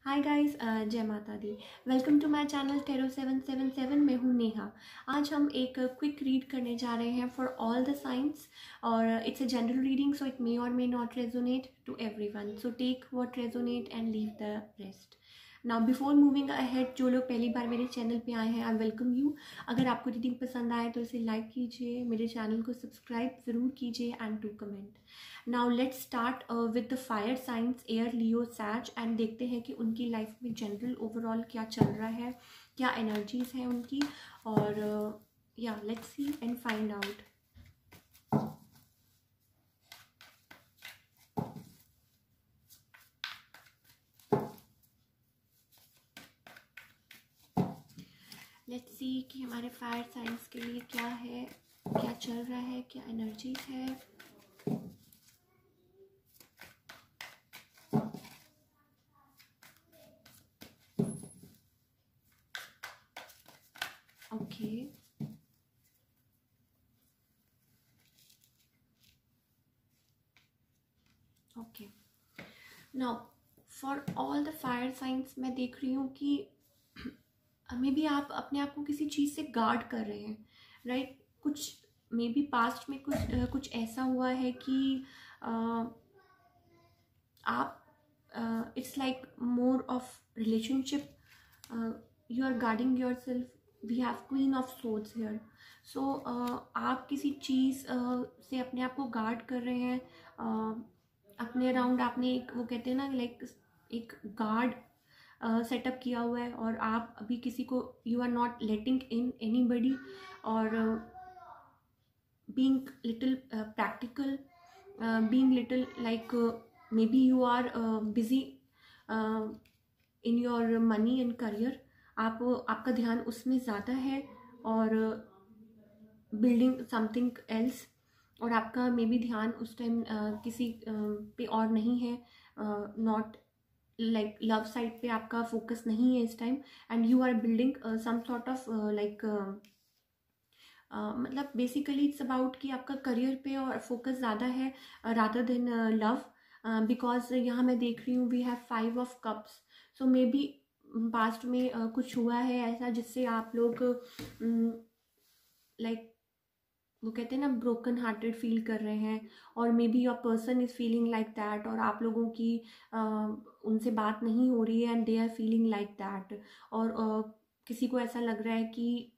हाय guys, जय माता दी। Welcome to my channel tarot 777। मैं हूँ नेहा। आज हम एक क्विक रीड करने जा रहे हैं फॉर ऑल द साइंस, और it's a general reading, so it may or may not resonate to everyone, so take what resonate and leave the rest. Now before moving ahead, जो लोग पहली बार मेरे channel पे आए हैं, आई वेलकम यू। अगर आपको रीडिंग पसंद आए तो इसे लाइक कीजिए, मेरे चैनल को सब्सक्राइब ज़रूर कीजिए and to comment. Now let's start with the fire signs, air, Leo, Sag, and देखते हैं कि उनकी लाइफ में जनरल ओवरऑल क्या चल रहा है, क्या एनर्जीज हैं उनकी, और या let's see and find out. Let's see कि हमारे फायर साइंस के लिए क्या है, क्या चल रहा है, क्या एनर्जीज है। Okay, okay. Now for all the fire science मैं देख रही हूँ कि मे बी आप अपने आप को किसी चीज़ से गार्ड कर रहे हैं, राइट? कुछ मे बी पास्ट में कुछ ऐसा हुआ है कि आप it's like more of relationship, you are guarding yourself. We have queen of swords here. So आप किसी चीज़ से अपने आप को गार्ड कर रहे हैं। अपने अराउंड आपने एक, वो कहते हैं ना, लाइक एक गार्ड सेटअप किया हुआ है, और आप अभी किसी को, you are not letting in anybody, और being little practical, being little like maybe you are busy in your money and career। आपका ध्यान उसमें ज़्यादा है, और बिल्डिंग समथिंग एल्स, और आपका मे बी ध्यान उस टाइम किसी पे और नहीं है, नॉट लाइक लव साइड पे आपका फोकस नहीं है इस time, and you are building some sort of like, मतलब बेसिकली इट्स अबाउट कि आपका करियर पे और फोकस ज़्यादा है रादर देन लव, बिकॉज यहाँ मैं देख रही हूँ we have 5 of cups। So maybe past में कुछ हुआ है ऐसा जिससे आप लोग लाइक, वो कहते हैं ना, ब्रोकन हार्टेड फील कर रहे हैं, और maybe your person is feeling like that, और आप लोगों की उनसे बात नहीं हो रही है and they are feeling like that. और किसी को ऐसा लग रहा है कि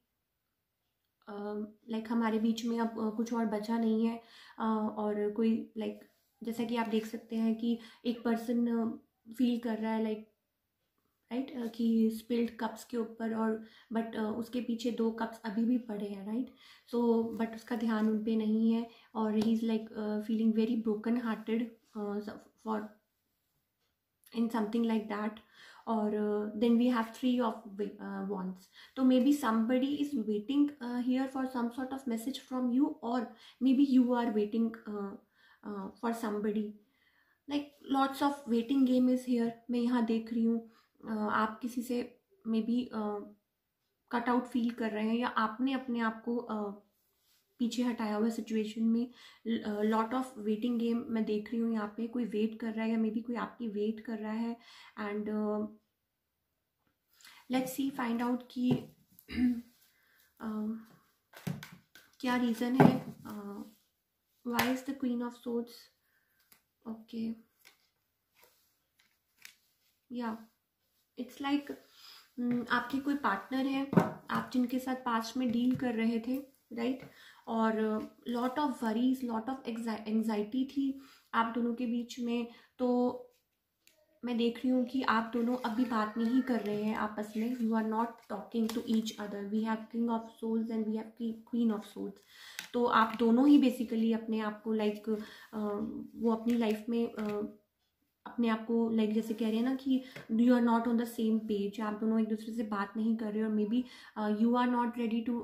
लाइक हमारे बीच में अब कुछ और बचा नहीं है, और कोई लाइक, जैसा कि आप देख सकते हैं कि एक पर्सन फील कर रहा है लाइक, राइट, कि स्पिल्ड कप्स के ऊपर, और बट उसके पीछे 2 कप्स अभी भी पड़े हैं, राइट? सो बट उसका ध्यान उन पे नहीं है, और he is like feeling very broken hearted for in something like that। or then we have 3 of wands। so maybe somebody is waiting here for some sort of message from you, or maybe you are waiting for somebody, like lots of waiting game is here। मैं यहाँ देख रही हूँ आप किसी से may be cut out feel कर रहे हैं, या आपने अपने आप को पीछे हटाया हुआ सिचुएशन में। लॉट ऑफ वेटिंग गेम मैं देख रही हूँ यहाँ पे, कोई वेट कर रहा है, या मे बी कोई आपकी वेट कर रहा है। And let's C find out कि क्या रीज़न है। Why is the queen of swords? Okay, या इट्स लाइक आपके कोई पार्टनर है, आप जिनके साथ पास्ट में डील कर रहे थे, राइट? और lot of worries, lot of anxiety थी आप दोनों के बीच में। तो मैं देख रही हूँ कि आप दोनों अभी बात नहीं कर रहे हैं आपस में, you are not talking to each other. We have king of souls and we have queen of souls. तो आप दोनों ही बेसिकली अपने आप को लाइक वो अपनी लाइफ में अपने आप को लाइक, जैसे कह रहे हैं ना कि you are not on the same page, आप दोनों एक दूसरे से बात नहीं कर रहे, और maybe you are not ready to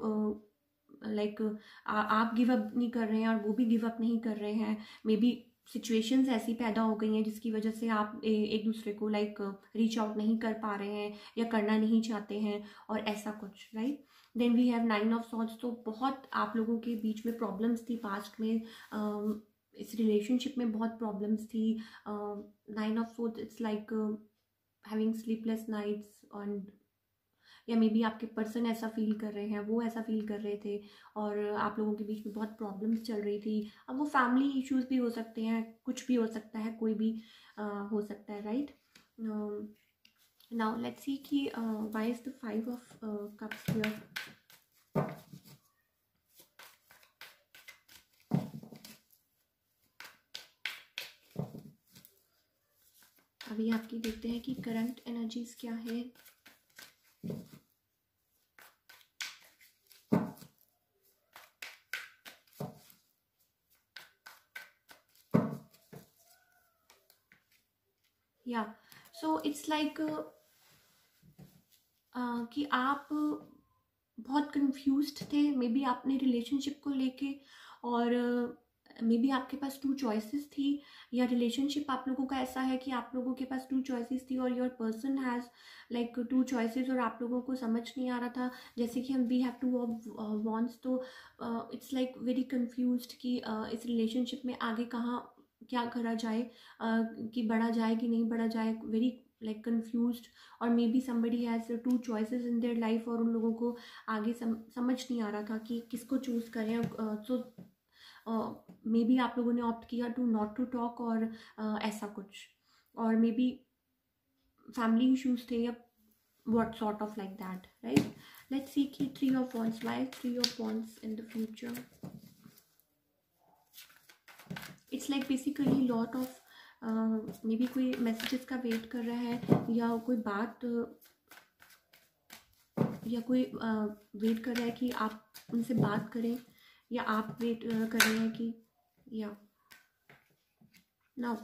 like, आप गिव अप नहीं कर रहे हैं और वो भी गिव अप नहीं कर रहे हैं। मे बी सिचुएशंस ऐसी पैदा हो गई हैं जिसकी वजह से आप एक दूसरे को लाइक रीच आउट नहीं कर पा रहे हैं, या करना नहीं चाहते हैं, और ऐसा कुछ, right? Then we have 9 of swords। तो बहुत आप लोगों के बीच में प्रॉब्लम्स थी पास्ट में, इस रिलेशनशिप में बहुत प्रॉब्लम्स थी। 9 of swords it's like having sleepless nights, और या मे बी आपके पर्सन ऐसा फील कर रहे हैं, वो ऐसा फील कर रहे थे, और आप लोगों के बीच में बहुत प्रॉब्लम्स चल रही थी। अब वो फैमिली इश्यूज भी हो सकते हैं, कुछ भी हो सकता है, कोई भी हो सकता है, राइट। नाउ लेट्स सी कि why is the 5 of cups here. अभी आपकी देखते हैं कि करंट एनर्जीज क्या है। या सो इट्स लाइक कि आप बहुत कंफ्यूज्ड थे मे बी आपने रिलेशनशिप को लेके, और मे बी आपके पास 2 चॉइसेस थी, या रिलेशनशिप आप लोगों का ऐसा है कि आप लोगों के पास 2 चॉइसेस थी और your person has like 2 choices, और आप लोगों को समझ नहीं आ रहा था। जैसे कि हम वी हैव 2 ऑफ वॉन्ट्स, तो इट्स लाइक वेरी कंफ्यूज्ड कि इस रिलेशनशिप में आगे कहाँ क्या करा जाए, कि बढ़ा जाए कि नहीं बढ़ा जाए, वेरी लाइक कंफ्यूज्ड। और maybe somebody has 2 choices in their life, और उन लोगों को आगे समझ नहीं आ रहा था कि किसको चूज़ करें। सो मे बी आप लोगों ने ऑप्ट किया टू नॉट टू टॉक, और ऐसा कुछ, और मे बी फैमिली इश्यूज थे, या what sort of like that, right? Let's see key 3 of wands. Why 3 of wands in the future? It's like basically lot of maybe कोई messages का wait कर रहा है, या कोई बात या कोई वेट कर रहा है कि आप उनसे बात करें, या आप वेट कर रहे हैं कि या now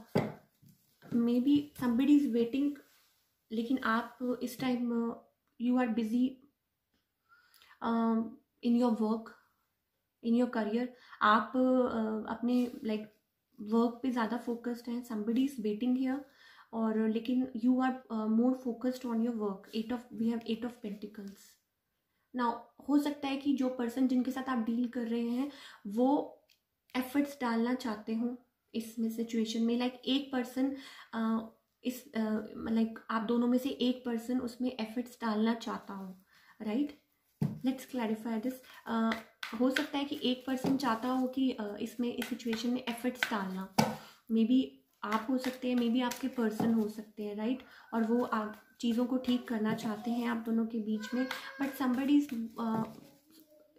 maybe somebody is waiting, लेकिन आप इस time you are busy in your work, in your career. आप अपने लाइक वर्क पे ज़्यादा फोकस्ड हैं, समबडी इज वेटिंग हियर, और लेकिन you are more focused on your work. We have 8 of pentacles. Now हो सकता है कि जो पर्सन जिनके साथ आप डील कर रहे हैं वो एफर्ट्स डालना चाहते हो इसमें सिचुएशन में, लाइक एक पर्सन इस लाइक आप दोनों में से एक पर्सन उसमें एफर्ट्स डालना चाहता हो, राइट। Let's clarify this. हो सकता है कि एक पर्सन चाहता हो कि इसमें इस सिचुएशन में एफर्ट्स डालना, मे बी आप हो सकते हैं, मे बी आपके पर्सन हो सकते हैं, राइट। और वो आप चीज़ों को ठीक करना चाहते हैं आप दोनों के बीच में, but somebody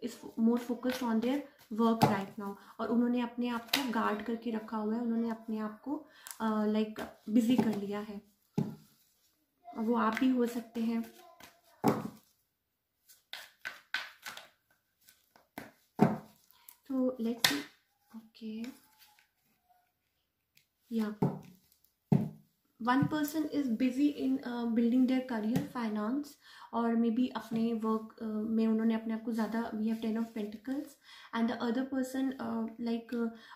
is more focused on their work right now, और उन्होंने अपने आप को गार्ड करके रखा हुआ है, उन्होंने अपने आप को लाइक बिजी कर लिया है। वो आप भी हो सकते हैं। तो लेट्स सी, ओके, या one person is busy in building their career, finance, और मे बी अपने वर्क में उन्होंने अपने आप को ज़्यादा, we have 10 of pentacles, and the other person like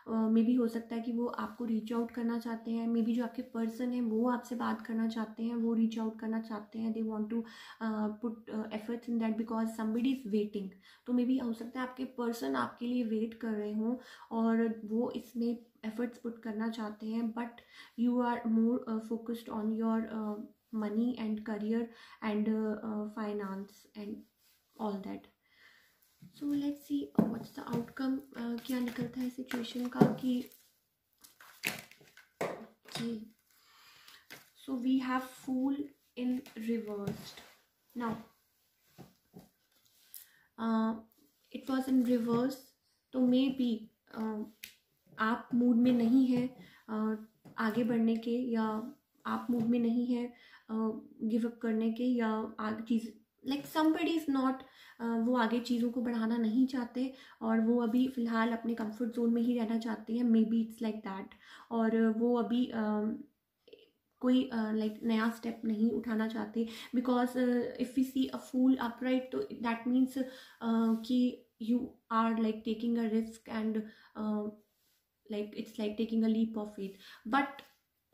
maybe हो सकता है कि वो आपको रीच आउट करना चाहते हैं, मे बी जो आपके पर्सन हैं वो आपसे बात करना चाहते हैं, वो रीच आउट करना चाहते हैं, they want to put efforts in that because somebody is waiting. तो मे बी हो सकता है आपके पर्सन आपके लिए वेट कर रहे हों, और वो इसमें एफर्ट्स पुट करना चाहते हैं, but you are more focused on your money and career and finance and all that. So let's see what's the outcome. क्या निकलता है सिचुएशन का कि okay. So we have Fool in reversed. Now it was in reverse, तो maybe आप mood में नहीं है आगे बढ़ने के, या आप मूड में नहीं है गिव अप करने के, या आगे चीज़ लाइक समबडी इज़ नॉट, वो आगे चीज़ों को बढ़ाना नहीं चाहते, और वो अभी फ़िलहाल अपने कंफर्ट जोन में ही रहना चाहते हैं, may be it's like that. और वो अभी कोई लाइक नया स्टेप नहीं उठाना चाहते, because if we see a fool upright, तो दैट मीन्स कि you are like taking a risk, and like it's like taking a leap of faith, but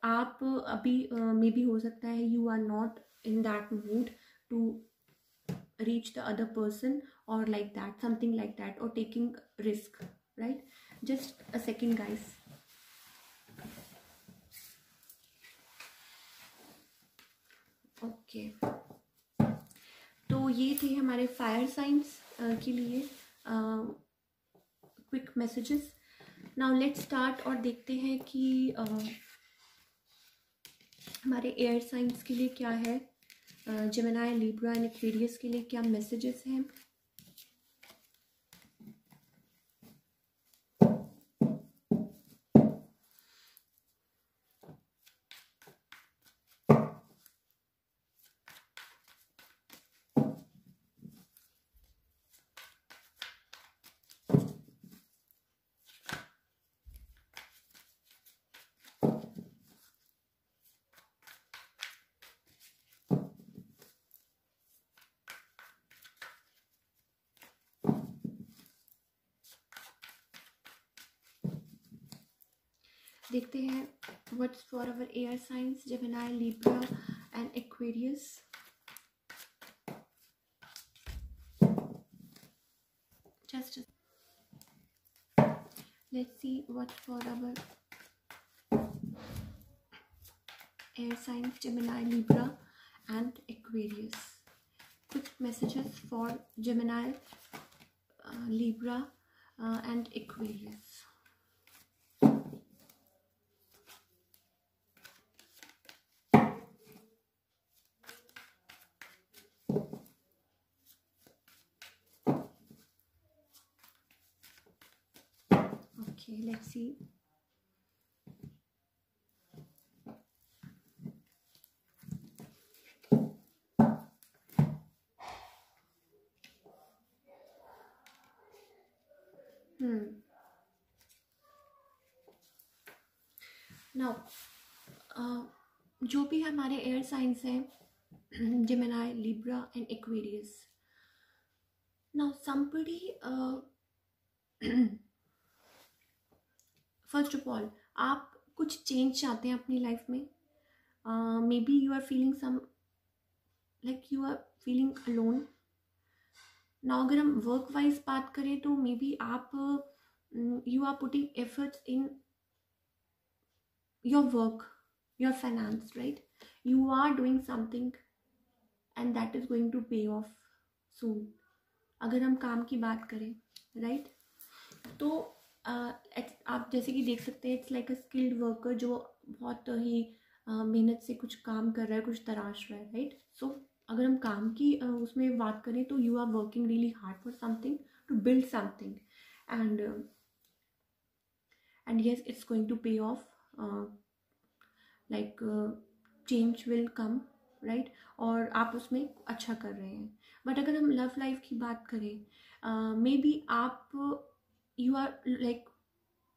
आप अभी मे बी हो सकता है you are not in that mood to reach the other person, or like that, something like that, or taking risk, right? Just a second guys. Okay, तो ये थे हमारे fire science के लिए quick messages. Now let's start और देखते हैं कि हमारे एयर साइंस के लिए क्या है, जेमिनी, लिब्रा एंड एक्वेरियस के लिए क्या मैसेजेस हैं। देखते हैं what's for our air science, Gemini, Libra and Aquarius. Just let's see what's for our air signs, Gemini, Libra and Aquarius. Quick messages for Gemini, Libra and Aquarius. Okay, let's see. Now, जो भी हमारे air signs हैं, Gemini, Libra and Aquarius. Now, somebody first of all, आप कुछ change चाहते हैं अपनी life में। Maybe you are feeling some, like you are feeling alone. Now अगर हम वर्क वाइज बात करें तो मे बी आप you are putting efforts in your work, your finance, right? You are doing something and that is going to pay off soon. अगर हम काम की बात करें, राइट, तो आप जैसे कि देख सकते हैं, it's like a skilled worker जो बहुत ही मेहनत से कुछ काम कर रहा है, कुछ तराश रहा है, राइट? सो अगर हम काम की उसमें बात करें तो you are working really hard for something, to build something, and yes it's going to pay off, like change will come, right? और आप उसमें अच्छा कर रहे हैं। बट अगर हम लव लाइफ की बात करें, मे बी आप you are like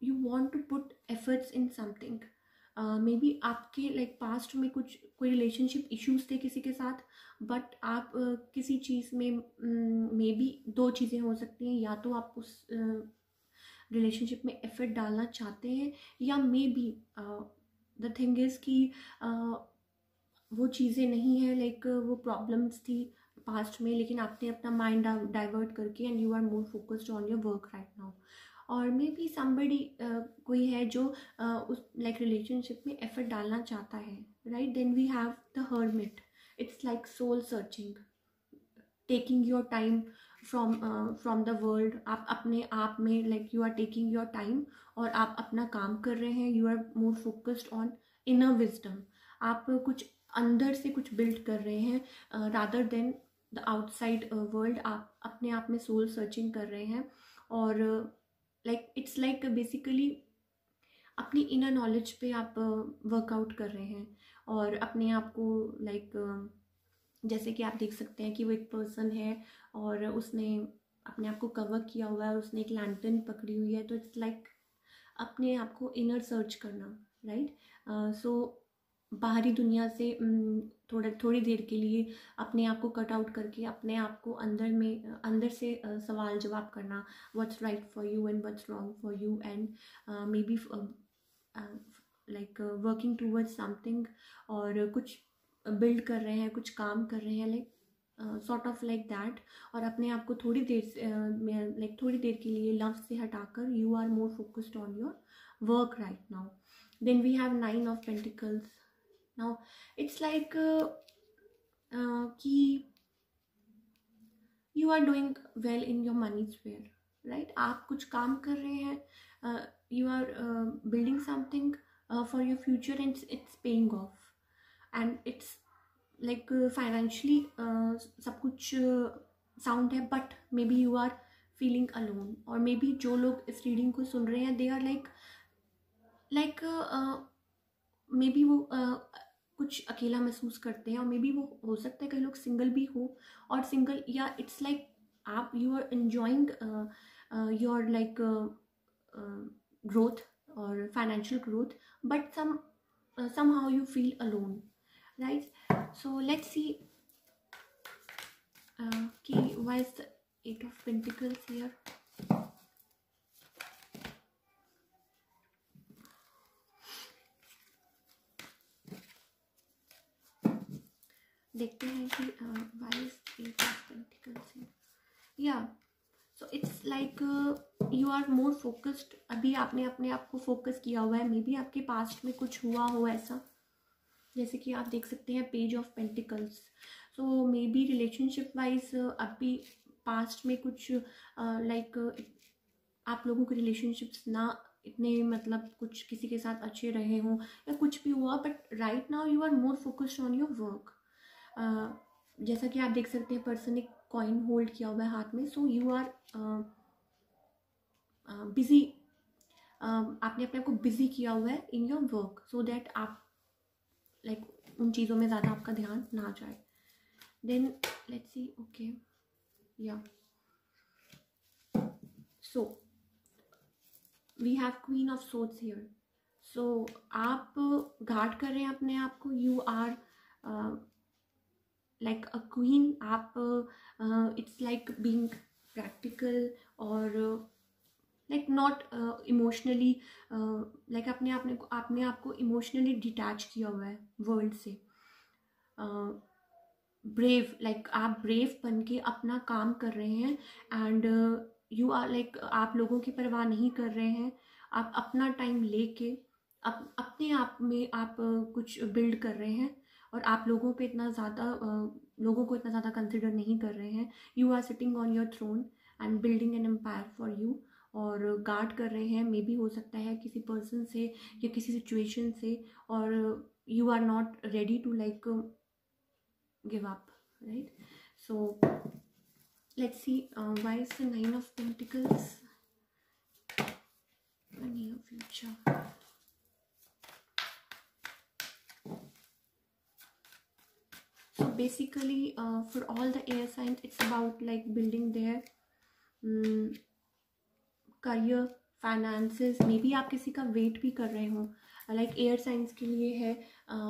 you want to put efforts in something, may be आपके लाइक पास्ट में कोई रिलेशनशिप इश्यूज थे किसी के साथ, बट आप किसी चीज़ में, मे बी दो चीज़ें हो सकती हैं, या तो आप उस रिलेशनशिप में एफर्ट डालना चाहते हैं, या may be the thing is कि वो चीज़ें नहीं है, लाइक वो प्रॉब्लम्स थी पास्ट में, लेकिन आपने अपना माइंड डाइवर्ट करके and you are more focused on your work right now. और मे बी समबडी कोई है जो उस लाइक रिलेशनशिप में एफर्ट डालना चाहता है, right? Then we have the hermit. It's like soul searching, taking your time from the world. आप अपने आप में like you are taking your time और आप अपना काम कर रहे हैं, you are more focused on inner wisdom. आप कुछ अंदर से कुछ बिल्ड कर रहे हैं rather than the outside world. आप अपने आप में सोल सर्चिंग कर रहे हैं, और लाइक इट्स लाइक बेसिकली अपनी इनर नॉलेज पे आप वर्कआउट कर रहे हैं, और अपने आप को लाइक जैसे कि आप देख सकते हैं कि वो एक पर्सन है और उसने अपने आप को कवर किया हुआ है, उसने एक लैंटर्न पकड़ी हुई है, तो इट्स लाइक अपने आप को इनर सर्च करना, राइट? सो बाहरी दुनिया से थोड़ी देर के लिए अपने आप को कट आउट करके अपने आप को अंदर से सवाल जवाब करना, what's right for you and what's wrong for you, and may be like working towards something, और कुछ बिल्ड कर रहे हैं, कुछ काम कर रहे हैं, like sort of like that. और अपने आप को थोड़ी देर के लिए लव से हटाकर you are more focused on your work right now. Then we have 9 of Pentacles. Now it's like कि you are doing well in your money sphere, right. आप कुछ काम कर रहे हैं, you are building something for your future and it's paying off, and it's like financially सब कुछ sound है, but maybe you are feeling alone, और मे बी जो लोग इस रीडिंग को सुन रहे हैं they are like maybe वो कुछ अकेला महसूस करते हैं, और मे बी वो हो सकता है कई लोग सिंगल भी हो, और सिंगल या इट्स लाइक आप you are enjoying your like growth or financial growth, but somehow you feel alone, right? So let's see why is the Eight of Pentacles here. देखते हैं कि why is Eight of Pentacles here. Yeah, so it's like you are more focused. अभी आपने अपने आप को focus किया हुआ है, मे बी आपके पास्ट में कुछ हुआ हो ऐसा, जैसे कि आप देख सकते हैं page of pentacles. So may be relationship wise अभी पास्ट में कुछ लाइक आप लोगों के रिलेशनशिप्स ना इतने मतलब कुछ किसी के साथ अच्छे रहे हों या कुछ भी हुआ, but right now you are more focused on your work. जैसा कि आप देख सकते हैं पर्सन एक कॉइन होल्ड किया हुआ है हाथ में. सो यू आर बिजी, आपने अपने आप को बिजी किया हुआ है इन योर वर्क, सो दैट आप लाइक उन चीज़ों में ज़्यादा आपका ध्यान ना जाए. Then let's see. Okay, yeah so we have queen of swords here. So आप गार्ड कर रहे हैं अपने आप को. You are like a queen. आप it's like being practical और like not emotionally like आपने आपको emotionally detach किया हुआ है वर्ल्ड से. ब्रेव, लाइक आप ब्रेव बन के अपना काम कर रहे हैं, एंड यू आर लाइक आप लोगों की परवाह नहीं कर रहे हैं. आप अपना टाइम लेके अपने आप में आप कुछ बिल्ड कर रहे हैं, और आप लोगों को इतना ज़्यादा कंसिडर नहीं कर रहे हैं. You are sitting on your throne and building an empire for you, और गार्ड कर रहे हैं. मे बी हो सकता है किसी पर्सन से या किसी सिचुएशन से, और you are not ready to like give up, right? So let's see why is the Nine of Pentacles a near future. So basically for all the air signs it's about like building their career, finances. May be आप किसी का wait भी कर रहे हो, like air science के लिए है.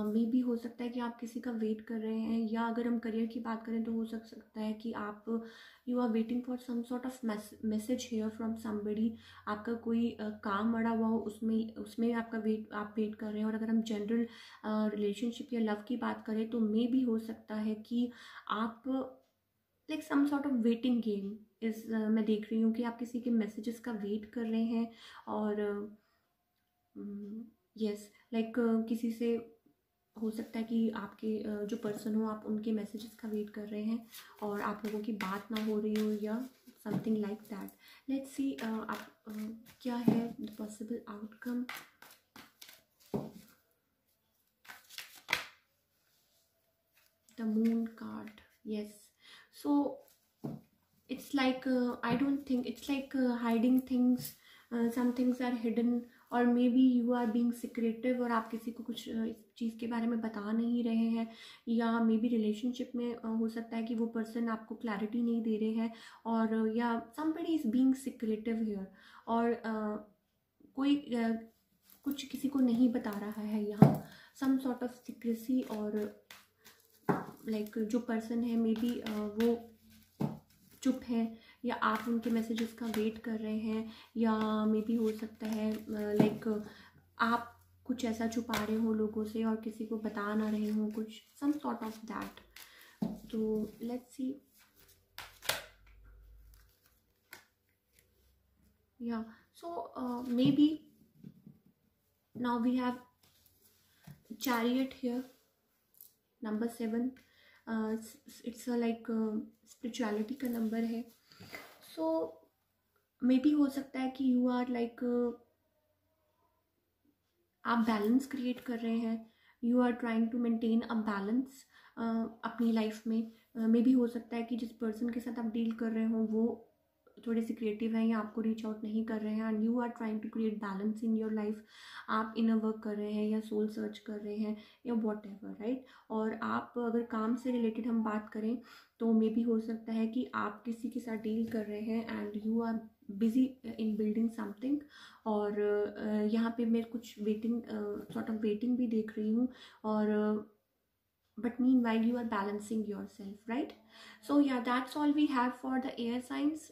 मे बी हो सकता है कि आप किसी का वेट कर रहे हैं, या अगर हम करियर की बात करें तो हो सकता है कि आप you are waiting for some sort of message here from somebody. आपका कोई काम अड़ा हुआ हो, उसमें आपका आप वेट कर रहे हैं. और अगर हम जनरल रिलेशनशिप या लव की बात करें तो मे बी हो सकता है कि आप like some sort of waiting game इस मैं देख रही हूँ कि आप किसी के मैसेजेस का वेट कर रहे हैं. और यस लाइक किसी से हो सकता है कि आपके जो पर्सन हो आप उनके मैसेजेस का वेट कर रहे हैं और आप लोगों की बात ना हो रही हो, या समथिंग लाइक दैट. लेट्स सी आप क्या है the possible outcome. The moon card. Yes, so it's like I don't think it's like hiding things. Some things are hidden, or maybe you are being secretive और आप किसी को कुछ इस चीज़ के बारे में बता नहीं रहे हैं, या मे बी रिलेशनशिप में हो सकता है कि वो पर्सन आपको क्लैरिटी नहीं दे रहे हैं, और या somebody is being secretive here, और कोई कुछ किसी को नहीं बता रहा है यहाँ. some sort of secrecy, और like जो पर्सन है मे बी वो चुप है, या आप उनके मैसेजेस का वेट कर रहे हैं, या मे बी हो सकता है लाइक आप कुछ ऐसा छुपा रहे हो लोगों से और किसी को बता ना रहे हो कुछ, सम सॉर्ट ऑफ दैट. तो let's see. Yeah so maybe now we have chariot here, number 7. It's like spirituality का नंबर है. सो मे बी हो सकता है कि यू आर लाइक आप बैलेंस क्रिएट कर रहे हैं, you are trying to maintain a balance अपनी लाइफ में. मे बी हो सकता है कि जिस पर्सन के साथ आप डील कर रहे हो वो थोड़े से क्रिएटिव हैं या आपको रीच आउट नहीं कर रहे हैं, and you are trying to create balance in your life. आप इनर वर्क कर रहे हैं या सोल सर्च कर रहे हैं या वॉट एवर, राइट. और आप अगर काम से रिलेटेड हम बात करें तो मे बी हो सकता है कि आप किसी के साथ डील कर रहे हैं and you are busy in building something. और यहाँ पे मैं कुछ वेटिंग सॉर्ट ऑफ वेटिंग भी देख रही हूँ. और but meanwhile you are balancing yourself, right? So yeah, that's all we have for the air signs,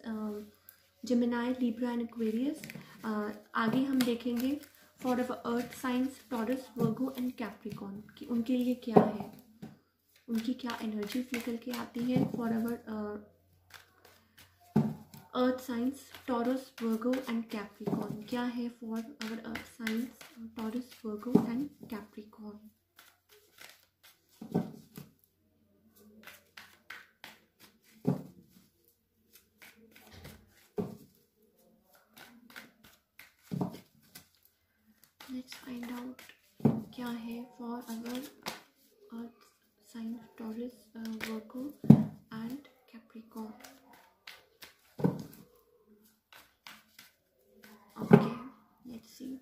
Gemini, Libra and Aquarius. आगे हम देखेंगे for our earth signs, Taurus, Virgo and Capricorn कि उनके लिए क्या है, उनकी क्या एनर्जीज निकल के आती है for our earth signs, Taurus, Virgo and Capricorn. क्या है for our earth signs, Taurus, Virgo and Capricorn. Let's find out क्या है for our earth sign, Taurus, Virgo and Capricorn. Okay, let's see.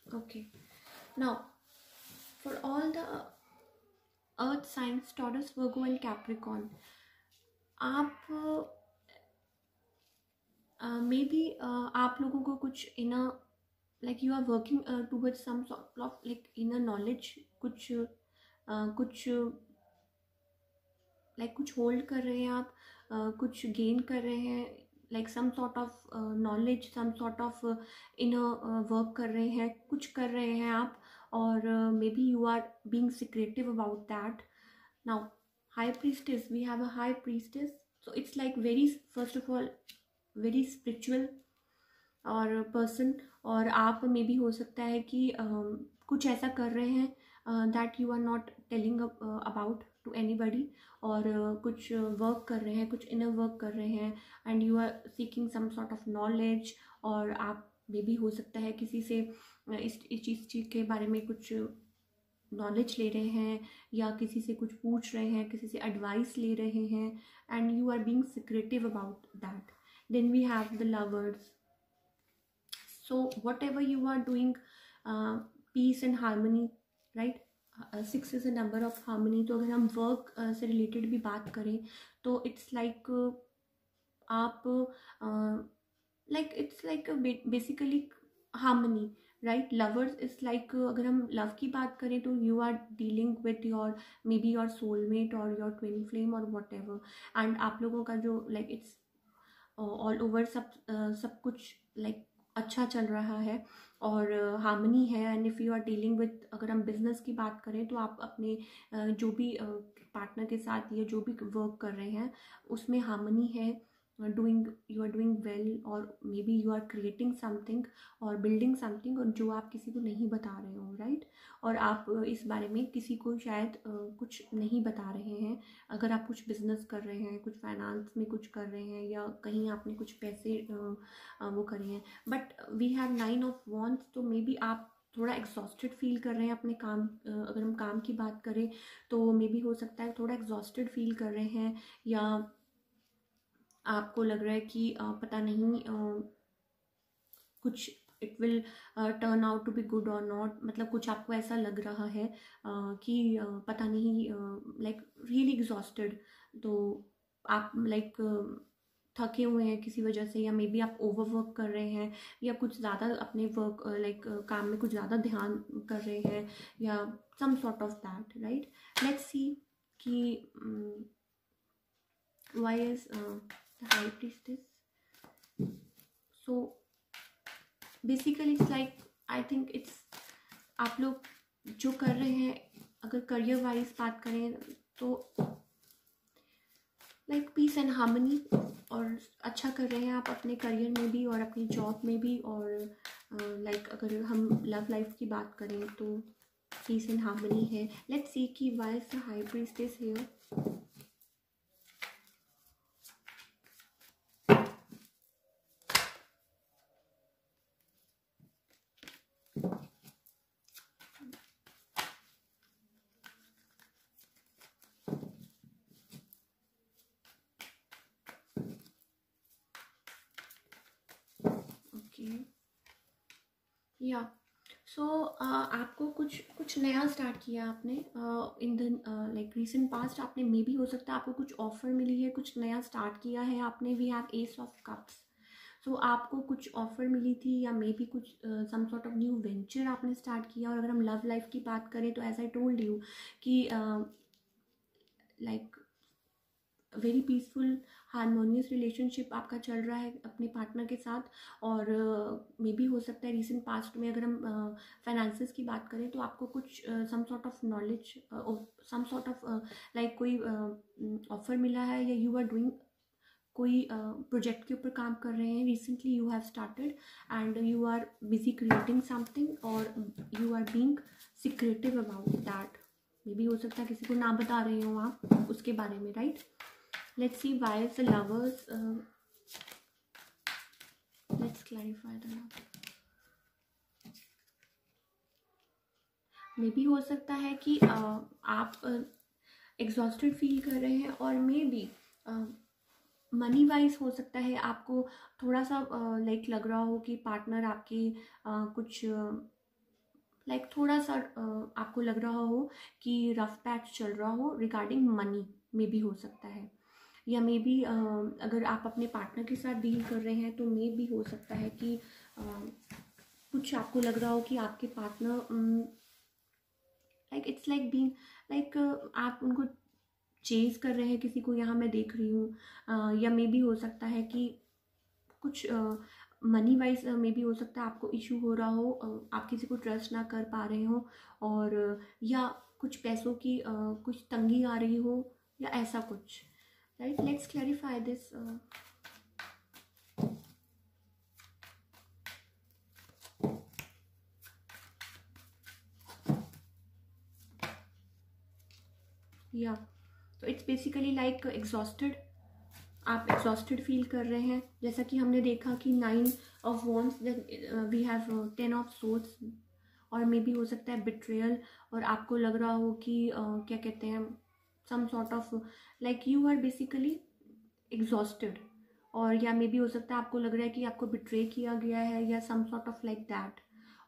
Okay, now for all the earth signs, Taurus, Virgo and Capricorn, आप may be आप लोगों को कुछ inner like you are working towards some sort of like inner knowledge, कुछ like कुछ hold कर रहे हैं आप, कुछ गेन कर रहे हैं, like some sort of knowledge, some sort of inner work कर रहे हैं, कुछ कर रहे हैं आप. और maybe you are being secretive about that. Now high priestess, we have a high priestess. So it's like very, first of all very spiritual और पर्सन. और आप मे बी हो सकता है कि कुछ ऐसा कर रहे हैं that you are not telling about to anybody. और कुछ वर्क कर रहे हैं, कुछ इनर वर्क कर रहे हैं and you are seeking some sort of knowledge. और आप मे बी हो सकता है किसी से इस चीज़ के बारे में कुछ नॉलेज ले रहे हैं या किसी से कुछ पूछ रहे हैं, किसी से एडवाइस ले रहे हैं and you are being secretive about that. Then we have the lovers. So whatever you are doing, peace and harmony, right? 6 is a number of harmony. तो अगर हम वर्क से रिलेटेड भी बात करें तो इट्स लाइक आप like it's like basically harmony, right. Lovers is like अगर हम लव की बात करें तो you are dealing with your maybe your soulmate और योर ट्विन फ्लेम और वॉट एवर. एंड आप लोगों का जो लाइक इट्स ऑल ओवर सब कुछ लाइक अच्छा चल रहा है और हार्मनी है. And if you are dealing with, अगर हम बिजनेस की बात करें तो आप अपने जो भी पार्टनर के साथ या जो भी वर्क कर रहे हैं उसमें हार्मनी है. यू आर डूइंग वेल और maybe you are creating something और बिल्डिंग समथिंग और जो आप किसी को नहीं बता रहे हो, राइट. और आप इस बारे में किसी को शायद कुछ नहीं बता रहे हैं. अगर आप कुछ बिजनेस कर रहे हैं, कुछ फाइनेंस में कुछ कर रहे हैं या कहीं आपने कुछ पैसे वो करे हैं. But we have 9 of wands. तो मे बी आप थोड़ा एग्जॉस्टेड फील कर रहे हैं अपने काम, अगर हम काम की बात करें तो मे बी हो सकता है थोड़ा एग्जॉस्टेड फील कर रहे हैं या आपको लग रहा है कि पता नहीं कुछ it will turn out to be good और नॉट. मतलब कुछ आपको ऐसा लग रहा है कि पता नहीं, लाइक रियली एग्जॉस्टेड. तो आप लाइक थके हुए हैं किसी वजह से या मे बी आप ओवरवर्क कर रहे हैं या कुछ ज़्यादा अपने वर्क लाइक काम में कुछ ज़्यादा ध्यान कर रहे हैं या some sort of that, right. Let's see कि why is the high priestess. So basically it's like I think it's आप लोग जो कर रहे हैं, अगर करियर वाइज बात करें तो लाइक पीस एंड हार्मनी, और अच्छा कर रहे हैं आप अपने करियर में भी और अपनी जॉब में भी। और लाइक अगर हम लव लाइफ की बात करें तो पीस एंड हार्मनी है। लेट्स सी कि why is the high priestess here. या सो आपको कुछ नया स्टार्ट किया आपने in the like recent past. आपने मे बी हो सकता है आपको कुछ ऑफर मिली है, कुछ नया स्टार्ट किया है आपने। We have ace of cups. So आपको कुछ ऑफर मिली थी या मे बी कुछ some sort of new venture आपने स्टार्ट किया। और अगर हम लव लाइफ की बात करें तो एज आई टोल्ड यू कि like very peaceful harmonious relationship आपका चल रहा है अपने पार्टनर के साथ। और मे भी हो सकता है रिसेंट पास्ट में अगर हम फाइनेंसेस की बात करें तो आपको कुछ some sort of knowledge, some sort of like कोई ऑफर मिला है, या यू आर डूइंग कोई प्रोजेक्ट के ऊपर काम कर रहे हैं। Recently you have started and you are busy creating something और you are being secretive about that. Maybe हो सकता है किसी को ना बता रहे हो आप उसके बारे में, right. Let's see why is the lovers. Let's clarify the love. मे भी हो सकता है कि आप एग्जॉस्टेड फील कर रहे हैं, और मे बी मनी वाइज हो सकता है आपको थोड़ा सा लाइक लग रहा हो कि पार्टनर आपके कुछ लाइक थोड़ा सा आपको लग रहा हो कि रफ पैच चल रहा हो रिगार्डिंग मनी। मे भी हो सकता है, या मे बी अगर आप अपने पार्टनर के साथ डील कर रहे हैं तो मे भी हो सकता है कि कुछ आपको लग रहा हो कि आपके partner like it's like being like आप उनको चेज कर रहे हैं किसी को, यहाँ मैं देख रही हूँ। या मे भी हो सकता है कि कुछ मनी वाइज मे भी हो सकता है आपको इशू हो रहा हो, आप किसी को ट्रस्ट ना कर पा रहे हो, और या कुछ पैसों की कुछ तंगी आ रही हो, या ऐसा कुछ, right? Let's clarify this. Yeah, so it's basically like exhausted. आप exhausted फील कर रहे हैं, जैसा कि हमने देखा कि 9 of wands, we have 10 of swords, और मे भी हो सकता है betrayal, और आपको लग रहा हो कि क्या कहते हैं some sort of like you are basically exhausted, और या मे भी हो सकता है आपको लग रहा है कि आपको बिट्रे किया गया है, या some sort of like that.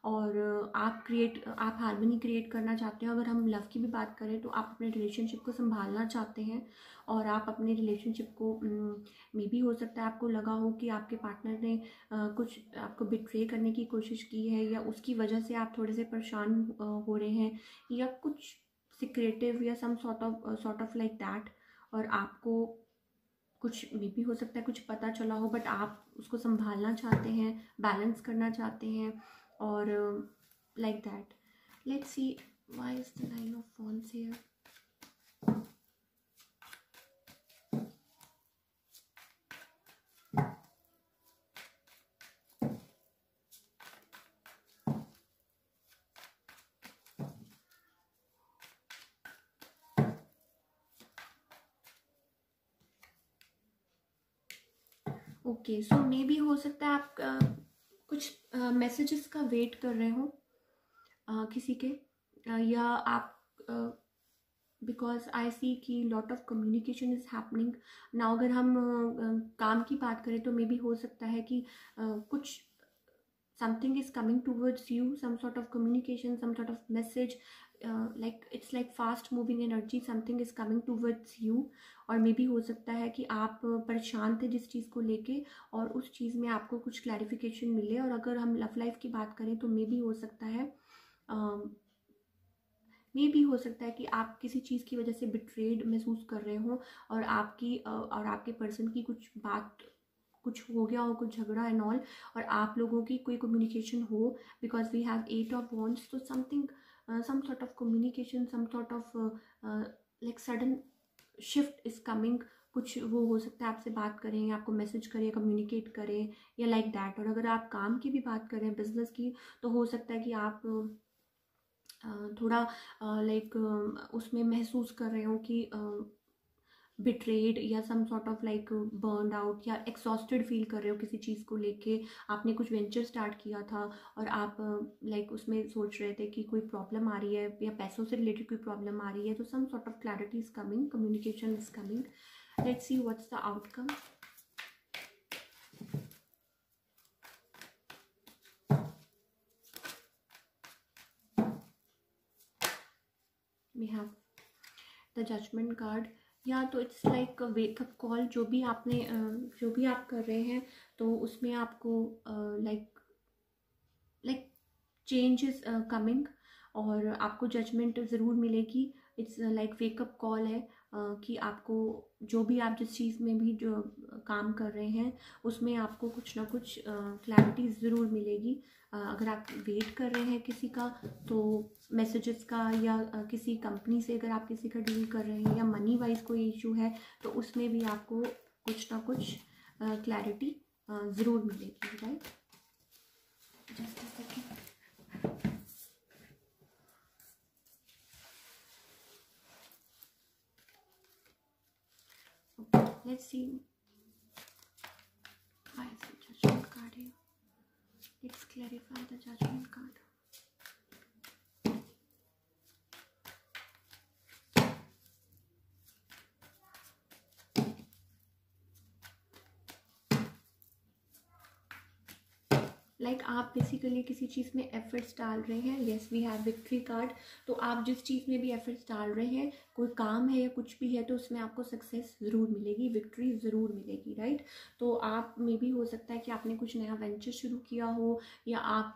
और आप हार्मनी क्रिएट करना चाहते हो। अगर हम लव की भी बात करें तो आप अपने रिलेशनशिप को संभालना चाहते हैं, और आप अपने रिलेशनशिप को मे भी हो सकता है आपको लगा हो कि आपके पार्टनर ने कुछ आपको बिट्रे करने की कोशिश की है, या उसकी वजह से आप थोड़े से परेशान हो रहे हैं, या कुछ सिक्रेटिव या some sort of like that. और आपको कुछ मे भी हो सकता है कुछ पता चला हो, बट आप उसको संभालना चाहते हैं, बैलेंस करना चाहते हैं, और like that. Let's see why is the 9 of wands here. Okay, so maybe हो सकता है आप कुछ मैसेजेस का वेट कर रहे हो किसी के, या आप बिकॉज आई सी कि lot of communication is happening now. अगर हम काम की बात करें तो मे भी हो सकता है कि कुछ something is coming towards you, some sort of communication, some sort of message, like it's like fast moving energy, something is coming towards you. और मे भी हो सकता है कि आप परेशान थे जिस चीज़ को लेके, और उस चीज़ में आपको कुछ क्लैरिफिकेशन मिले। और अगर हम लव लाइफ की बात करें तो मे भी हो सकता है मे भी हो सकता है कि आप किसी चीज़ की वजह से बिट्रेड महसूस कर रहे हो, और आपके पर्सन की कुछ बात कुछ हो गया हो, कुछ झगड़ा एंड ऑल, और आप लोगों की कोई कम्युनिकेशन हो, because we have 8 of wands। तो something some sort of communication, some sort of like sudden shift is coming. कुछ वो हो सकता है आपसे बात करें, आपको मैसेज करें, कम्युनिकेट करें, या लाइक दैट। और अगर आप काम की भी बात करें, बिजनेस की, तो हो सकता है कि आप थोड़ा लाइक उसमें महसूस कर रहे हो कि बिट्रेड या some sort of like burned out या एग्जॉस्टेड फील कर रहे हो किसी चीज़ को लेके। आपने कुछ वेंचर स्टार्ट किया था और आप लाइक उसमें सोच रहे थे कि कोई प्रॉब्लम आ रही है या पैसों से रिलेटेड कोई प्रॉब्लम आ रही है, तो some sort of clarity is coming, communication is coming. Let's see what's the outcome. We have the judgment card. या तो इट्स लाइक वेकअप कॉल, जो भी आपने जो भी आप कर रहे हैं, तो उसमें आपको लाइक चेंज इज कमिंग और आपको जजमेंट ज़रूर मिलेगी। इट्स लाइक वेकअप कॉल है कि आपको जो भी आप जिस चीज़ में भी जो काम कर रहे हैं उसमें आपको कुछ ना कुछ क्लैरिटी ज़रूर मिलेगी। अगर आप वेट कर रहे हैं किसी का, तो मैसेजेस का, या किसी कंपनी से अगर आप किसी का डील कर रहे हैं, या मनी वाइज कोई इशू है, तो उसमें भी आपको कुछ ना कुछ क्लैरिटी ज़रूर मिलेगी, right. Just a second. Let's see why is the judgment card here. Let's clarify the judgment card. Like आप बेसिकली किसी चीज़ में एफर्ट्स डाल रहे हैं। Yes, we have victory card. तो आप जिस चीज़ में भी एफर्ट्स डाल रहे हैं, कोई काम है या कुछ भी है, तो उसमें आपको सक्सेस ज़रूर मिलेगी, विक्ट्री ज़रूर मिलेगी, राइट। तो आप में भी हो सकता है कि आपने कुछ नया वेंचर शुरू किया हो, या आप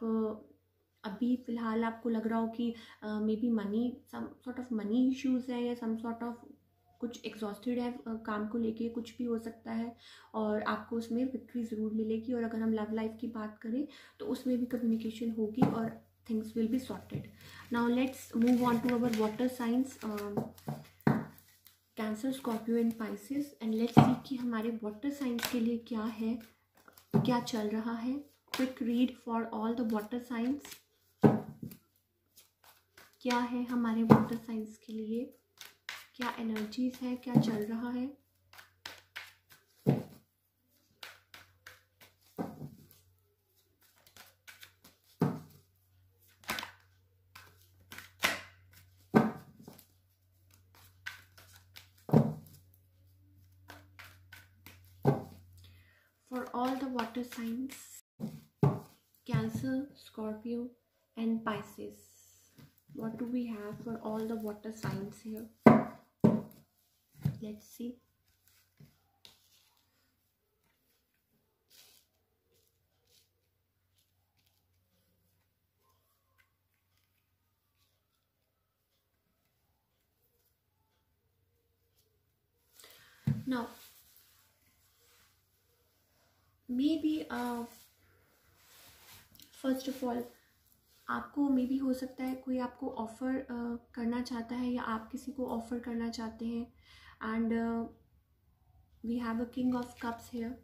अभी फ़िलहाल आपको लग रहा हो कि maybe money, some sort of money issues है, या सम सॉर्ट ऑफ कुछ एग्जॉस्टेड है काम को लेके, कुछ भी हो सकता है, और आपको उसमें विक्ट्री ज़रूर मिलेगी। और अगर हम लव लाइफ की बात करें, तो उसमें भी कम्युनिकेशन होगी और things will be sorted. Now let's move on to our water signs, Cancer, Scorpio and Pisces, and let's see कि हमारे वाटर साइंस के लिए क्या है, क्या चल रहा है। Quick read for all the water science. क्या है हमारे वाटर साइंस के लिए, क्या एनर्जीज है, क्या चल रहा है। For all the water signs, Cancer, Scorpio and Pisces, what do we have for all the water signs here? Let's see. Now maybe first of all, आपको मे बी हो सकता है कोई आपको ऑफ़र करना चाहता है, या आप किसी को ऑफ़र करना चाहते हैं। And we have a king of cups here.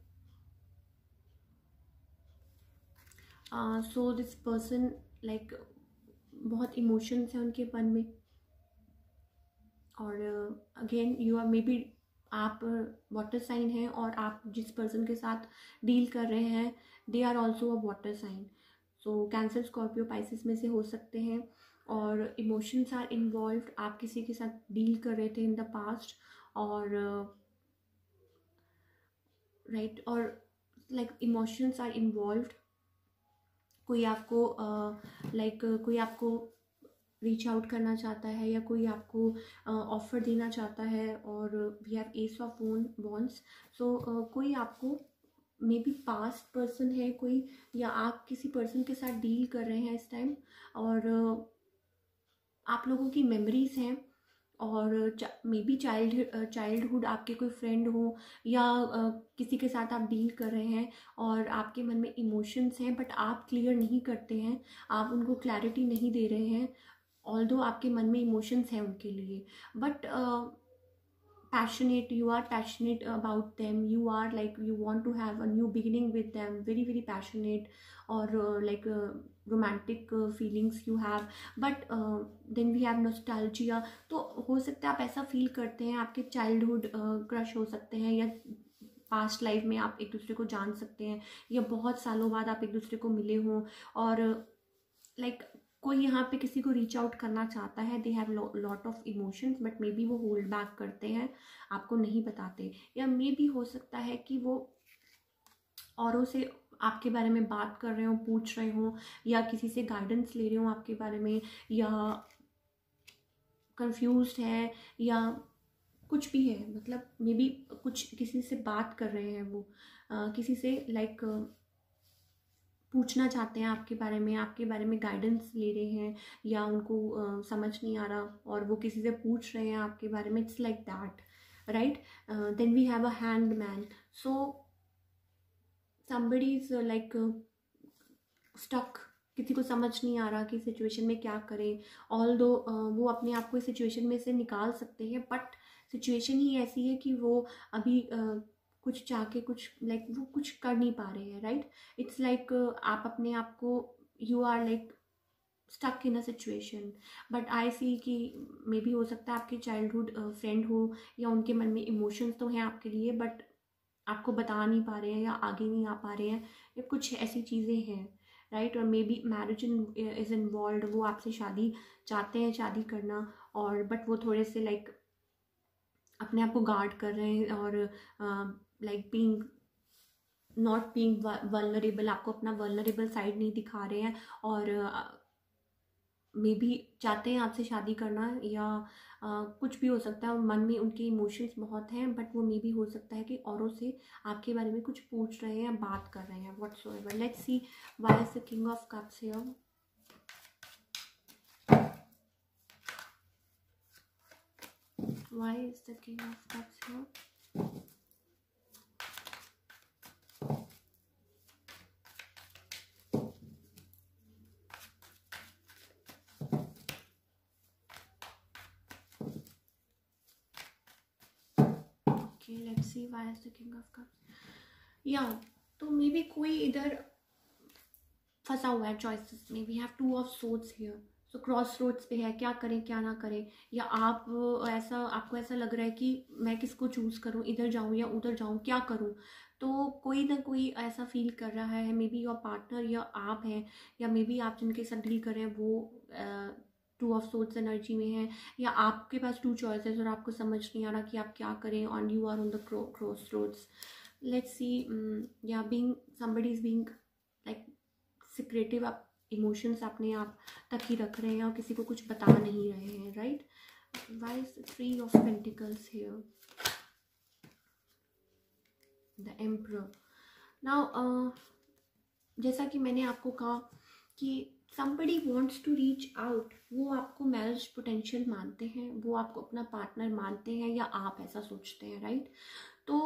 So this person like बहुत इमोशंस हैं उनके मन में, और again you are maybe, आप वाटर साइन हैं और आप जिस पर्सन के साथ डील कर रहे हैं, they are also a water sign. So Cancer, Scorpio, Pisces में से हो सकते हैं, और इमोशंस आर इन्वॉल्व्ड। आप किसी के साथ डील कर रहे थे इन द पास्ट, और राइट, और लाइक इमोशंस आर इन्वॉल्व्ड। कोई आपको कोई आपको रीच आउट करना चाहता है, या कोई आपको ऑफ़र देना चाहता है, और we have ace of wands. So कोई आपको मे बी पास्ट पर्सन है कोई, या आप किसी पर्सन के साथ डील कर रहे हैं इस टाइम, और आप लोगों की मेमोरीज हैं, और मे बी चाइल्डहुड आपके कोई फ्रेंड हो, या किसी के साथ आप डील कर रहे हैं, और आपके मन में इमोशंस हैं, बट आप क्लियर नहीं करते हैं, आप उनको क्लैरिटी नहीं दे रहे हैं, ऑल्दो आपके मन में इमोशंस हैं उनके लिए, but passionate, you are passionate about them, you are like you want to have a new beginning with them, very very passionate, or romantic feelings you have, but then we have nostalgia. तो हो सकता है आप ऐसा feel करते हैं, आपके childhood crush हो सकते हैं, या पास्ट लाइफ में आप एक दूसरे को जान सकते हैं, या बहुत सालों बाद आप एक दूसरे को मिले हों, और लाइक कोई यहाँ पे किसी को रीच आउट करना चाहता है, they have lot of emotions, but maybe वो होल्ड बैक करते हैं, आपको नहीं बताते, या मे बी हो सकता है कि वो औरों से आपके बारे में बात कर रहे हो, पूछ रहे हो, या किसी से गाइडेंस ले रहे हो आपके बारे में, या कंफ्यूज्ड है, या कुछ भी है, मतलब मे बी कुछ किसी से बात कर रहे हैं वो, किसी से लाइक पूछना चाहते हैं आपके बारे में गाइडेंस ले रहे हैं, या उनको समझ नहीं आ रहा और वो किसी से पूछ रहे हैं आपके बारे में. It's like that, right. Then we have a hanged man. So somebody is like stuck, किसी को समझ नहीं आ रहा कि सिचुएशन में क्या करें, ऑल्दो वो अपने आप को इस सिचुएशन में से निकाल सकते हैं, बट सिचुएशन ही ऐसी है कि वो अभी कुछ चाह के कुछ लाइक वो कुछ कर नहीं पा रहे हैं, राइट. इट्स लाइक आप अपने आप को, you are like stuck in a situation, but I see कि मे बी हो सकता है आपके चाइल्डहुड फ्रेंड हो, या उनके मन में इमोशंस तो हैं आपके लिए, बट आपको बता नहीं पा रहे हैं, या आगे नहीं आ पा रहे हैं, या कुछ ऐसी चीज़ें हैं, राइट. और may be marriage is involve, वो आपसे शादी चाहते हैं, शादी करना, और बट वो थोड़े से लाइक अपने आप को गार्ड कर रहे हैं, और like being not being vulnerable, आपको अपना वल्नरेबल साइड नहीं दिखा रहे हैं, और मे बी चाहते हैं आपसे शादी करना, या कुछ भी हो सकता है, और मन में उनके इमोशंस बहुत हैं, बट वो मे बी हो सकता है कि औरों से आपके बारे में कुछ पूछ रहे हैं, बात कर रहे हैं, whatsoever. Let's see why is the king of cups here. Why is the king of cups here? Okay, let's see why is the king of cups. Yeah, तो मे बी कोई इधर फंसा हुआ है चॉइसेस में. We have two of swords here. So crossroads पे है, क्या करें क्या ना करें, या आपको ऐसा लग रहा है कि मैं किसको चूज़ करूं, इधर जाऊं या उधर जाऊं, क्या करूं. तो कोई ना कोई ऐसा फील कर रहा है, मे बी योर पार्टनर या आप हैं, या मे बी आप जिनके साथ डील कर रहे हैं वो टू ऑफ सोर्ड्स एनर्जी में है, या आपके पास टू चॉइसेस और आपको समझ नहीं आ रहा कि आप क्या करें, और you are on the crossroads. Let's see, yeah being somebody is being like secretive, आप इमोशंस अपने आप तक ही रख रहे हैं और किसी को कुछ बता नहीं रहे हैं, right. Why is the 3 of pentacles here, the emperor. Now जैसा कि मैंने आपको कहा कि somebody wants to reach out, वो आपको मैरिज पोटेंशियल मानते हैं, वो आपको अपना पार्टनर मानते हैं, या आप ऐसा सोचते हैं, राइट. तो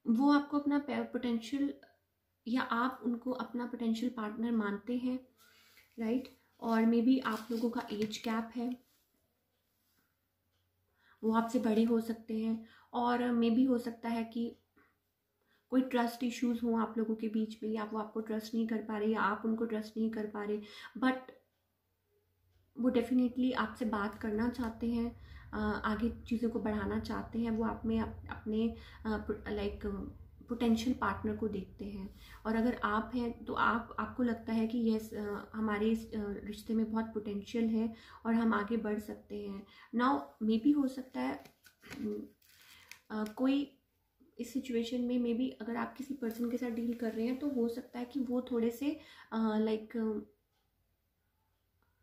वो आपको अपना पोटेंशियल, या आप उनको अपना पोटेंशियल पार्टनर मानते हैं, राइट. और मे बी आप लोगों का एज गैप है, वो आपसे बड़े हो सकते हैं, और मे बी हो सकता है कि कोई ट्रस्ट इश्यूज हों आप लोगों के बीच में, या वो आपको ट्रस्ट नहीं कर पा रहे, या आप उनको ट्रस्ट नहीं कर पा रहे, बट वो डेफिनेटली आपसे बात करना चाहते हैं, आगे चीज़ों को बढ़ाना चाहते हैं, वो आप में अपने लाइक पोटेंशियल पार्टनर को देखते हैं. और अगर आप हैं तो आपको लगता है कि यस, हमारे इस रिश्ते में बहुत पोटेंशियल है और हम आगे बढ़ सकते हैं. नाउ मे बी हो सकता है कोई इस सिचुएशन में, मे बी अगर आप किसी पर्सन के साथ डील कर रहे हैं तो हो सकता है कि वो थोड़े से लाइक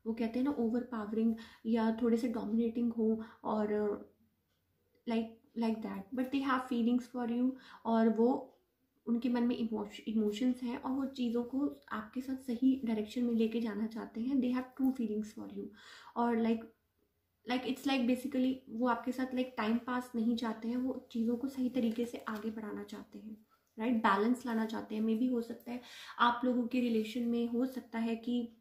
वो कहते हैं ना ओवर पावरिंग, या थोड़े से डोमिनेटिंग हो, और like that, but they have feelings for you, और वो उनके मन में इमोशंस हैं, और वो चीज़ों को आपके साथ सही डायरेक्शन में लेके जाना चाहते हैं. They have true feelings for you, और लाइक इट्स लाइक बेसिकली वो आपके साथ लाइक टाइम पास नहीं चाहते हैं, वो चीज़ों को सही तरीके से आगे बढ़ाना चाहते हैं, राइट. बैलेंस लाना चाहते हैं. मे बी हो सकता है आप लोगों के रिलेशन में हो सकता है कि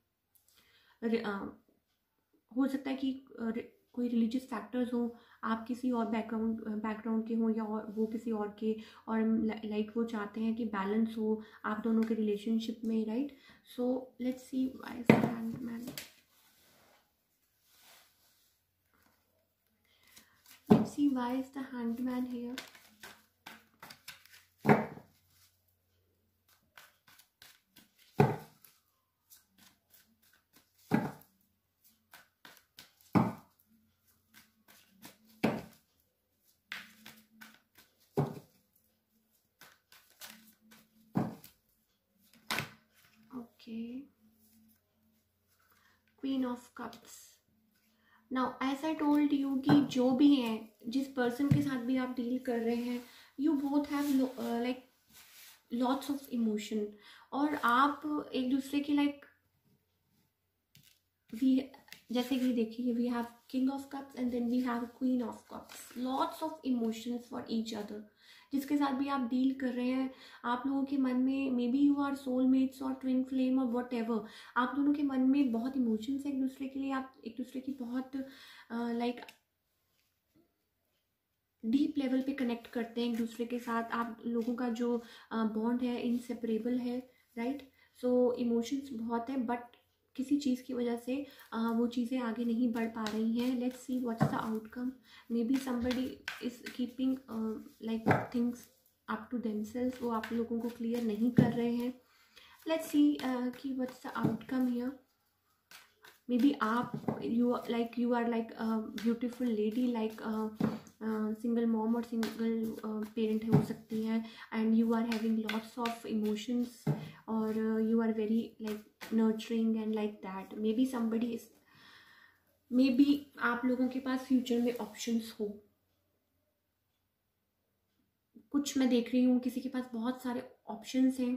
हो सकता है कि कोई रिलीजियस फैक्टर्स हो, आप किसी और बैकग्राउंड के हों या और वो किसी और के, और लाइक वो चाहते हैं कि बैलेंस हो आप दोनों के रिलेशनशिप में, right? So let's see why is the hangman, let's see why is the hangman here. Queen of cups. Now as I told you कि जो भी है, जिस पर्सन के साथ भी आप डील कर रहे हैं, you both have like lots of emotion, और आप एक दूसरे के लाइक वी, जैसे कि देखिए we have king of cups and then we have queen of cups, lots of emotions for each other. जिसके साथ भी आप डील कर रहे हैं, आप लोगों के मन में maybe you are soulmates और ट्विन फ्लेम और वट एवर, आप दोनों के मन में बहुत इमोशंस है एक दूसरे के लिए, आप एक दूसरे की बहुत लाइक डीप लेवल पे कनेक्ट करते हैं एक दूसरे के साथ. आप लोगों का जो बॉन्ड है इनसेपरेबल है, राइट? सो इमोशंस बहुत है, बट किसी चीज़ की वजह से वो चीज़ें आगे नहीं बढ़ पा रही हैं. Let's see what's the outcome. Maybe somebody is keeping like things up to themselves, वो आप लोगों को क्लियर नहीं कर रहे हैं. लेट्स सी कि what's the outcome here. Maybe आप you are like beautiful lady, like single mom और सिंगल पेरेंट हो सकती हैं, and you are having lots of emotions, और you are very like nurturing and like that. Maybe somebody is, maybe आप लोगों के पास future में options हो. कुछ मैं देख रही हूँ किसी के पास बहुत सारे ऑप्शंस हैं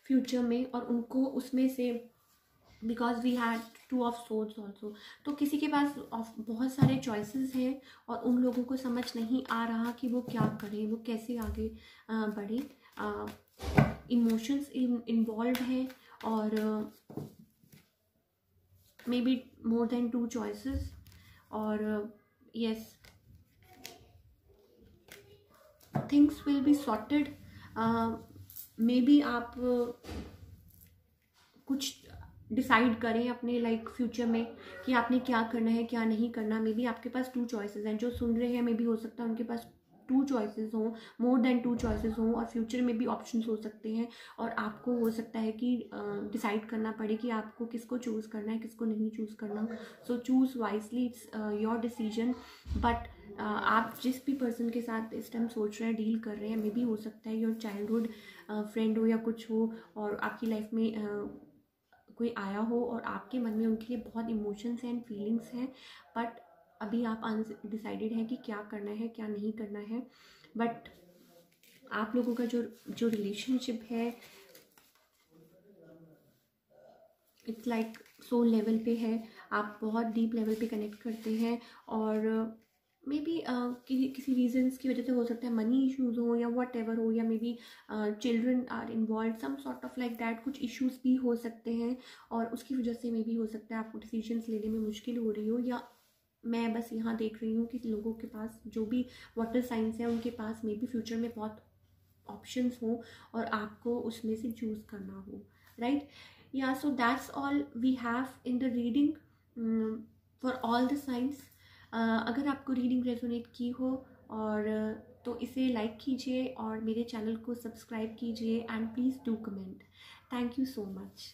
फ्यूचर में, और उनको उसमें से because we had two of swords also, तो किसी के पास बहुत सारे चॉइसेस हैं और उन लोगों को समझ नहीं आ रहा कि वो क्या करें, वो कैसे आगे बढ़े. इमोशंस इन्वॉल्व हैं, और maybe more than 2 choices, और yes, things will be sorted. Maybe आप कुछ डिसाइड करें अपने लाइक फ्यूचर में कि आपने क्या करना है क्या नहीं करना. मे बी आपके पास 2 चॉइसेस हैं. जो सुन रहे हैं मे बी हो सकता है उनके पास 2 चॉइसेस हों, मोर देन 2 चॉइसेस हों, और फ्यूचर में भी ऑप्शंस हो सकते हैं, और आपको हो सकता है कि डिसाइड करना पड़े कि आपको किसको चूज़ करना है, किसको नहीं चूज़ करना. सो choose wisely, it's your decision. But आप जिस भी पर्सन के साथ इस टाइम सोच रहे हैं, डील कर रहे हैं, मे बी हो सकता है योर चाइल्डहुड फ्रेंड हो या कुछ हो, और आपकी लाइफ में कोई आया हो और आपके मन में उनके लिए बहुत इमोशंस एंड फीलिंग्स हैं, बट अभी आप अनडिसाइडेड हैं कि क्या करना है क्या नहीं करना है. बट आप लोगों का जो रिलेशनशिप है, इट्स लाइक सोल लेवल पे है. आप बहुत डीप लेवल पे कनेक्ट करते हैं, और मे बी किसी रीजंस की वजह से हो सकता है मनी इश्यूज हो या वट एवर हो, या maybe children are involve, some sort of like that. कुछ इश्यूज भी हो सकते हैं, और उसकी वजह से मे बी हो सकता है आपको डिसीजंस लेने में मुश्किल हो रही हो. या मैं बस यहाँ देख रही हूँ कि लोगों के पास जो भी वाटर साइंस है उनके पास मे बी फ्यूचर में बहुत ऑप्शंस हो और आपको उसमें से चूज़ करना हो, राइट? या so that's all we have in the reading for all the signs. अगर आपको रीडिंग रेजोनेट की हो और तो इसे लाइक कीजिए और मेरे चैनल को सब्सक्राइब कीजिए, and please do comment. Thank you so much.